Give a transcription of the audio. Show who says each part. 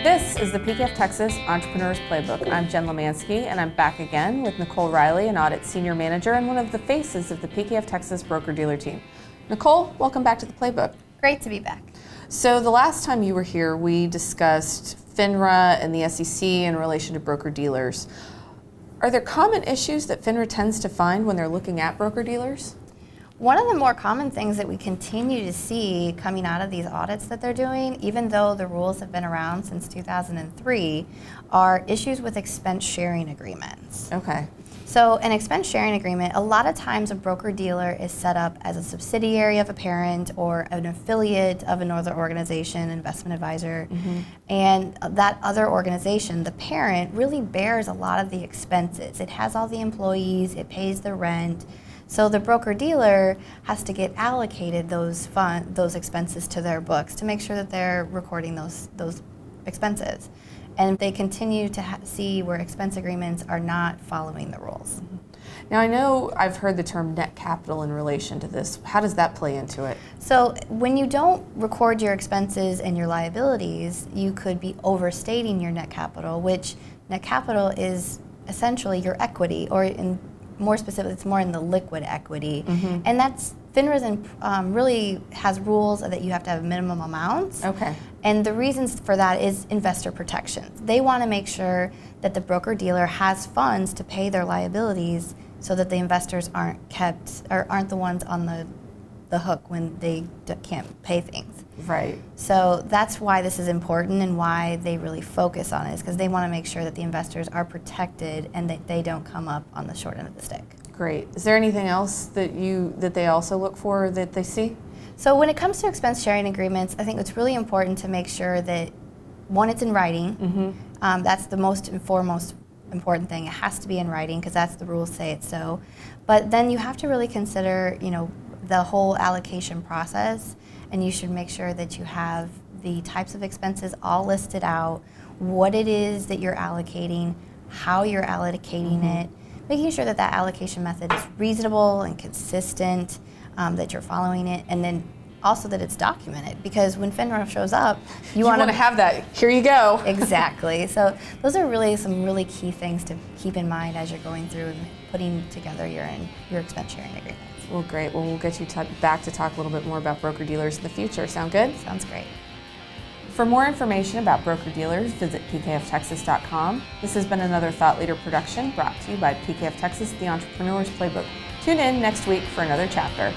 Speaker 1: This is the PKF Texas Entrepreneurs Playbook. I'm Jen Lemansky, and I'm back again with Nicole Riley, an audit senior manager and one of the faces of the PKF Texas Broker-Dealer team. Nicole, welcome back to the Playbook.
Speaker 2: Great to be back.
Speaker 1: So the last time you were here, we discussed FINRA and the SEC in relation to broker-dealers. Are there common issues that FINRA tends to find when they're looking at broker-dealers?
Speaker 2: One of the more common things that we continue to see coming out of these audits that they're doing, even though the rules have been around since 2003, are issues with expense sharing agreements.
Speaker 1: Okay.
Speaker 2: So an expense sharing agreement, a lot of times a broker-dealer is set up as a subsidiary of a parent or an affiliate of another organization, investment advisor, and that other organization, the parent, really bears a lot of the expenses. It has all the employees, it pays the rent, so the broker-dealer has to get allocated those expenses to their books to make sure that they're recording those expenses. And they continue to see where expense agreements are not following the rules.
Speaker 1: Now I know I've heard the term net capital in relation to this. How does that play into it?
Speaker 2: So when you don't record your expenses and your liabilities, you could be overstating your net capital, which net capital is essentially your equity, or in more specifically, it's more in the liquid equity. And that's, FINRA really has rules that you have to have minimum amounts.
Speaker 1: Okay.
Speaker 2: And the reasons for that is investor protection. They want to make sure that the broker-dealer has funds to pay their liabilities so that the investors aren't the ones on the hook when they can't pay things.
Speaker 1: Right.
Speaker 2: So that's why this is important and why they really focus on it, is because they want to make sure that the investors are protected and that they don't come up on the short end of the stick.
Speaker 1: Great. Is there anything else that they also look for that they see?
Speaker 2: So when it comes to expense sharing agreements, I think it's really important to make sure that, one, it's in writing. That's the most and foremost important thing. It has to be in writing because that's the rules say it so. But then you have to really consider, the whole allocation process, and you should make sure that you have the types of expenses all listed out, what it is that you're allocating, how you're allocating it, making sure that that allocation method is reasonable and consistent, that you're following it, and then also that it's documented, because when FINRA shows up, you want to
Speaker 1: have that. Here you go.
Speaker 2: Exactly. So those are really some really key things to keep in mind as you're going through and putting together your expense sharing agreements.
Speaker 1: Well, great. Well, we'll get you back to talk a little bit more about broker-dealers in the future. Sound good?
Speaker 2: Sounds great.
Speaker 1: For more information about broker-dealers, visit pkftexas.com. This has been another Thought Leader production brought to you by PKF Texas, the Entrepreneurs Playbook. Tune in next week for another chapter.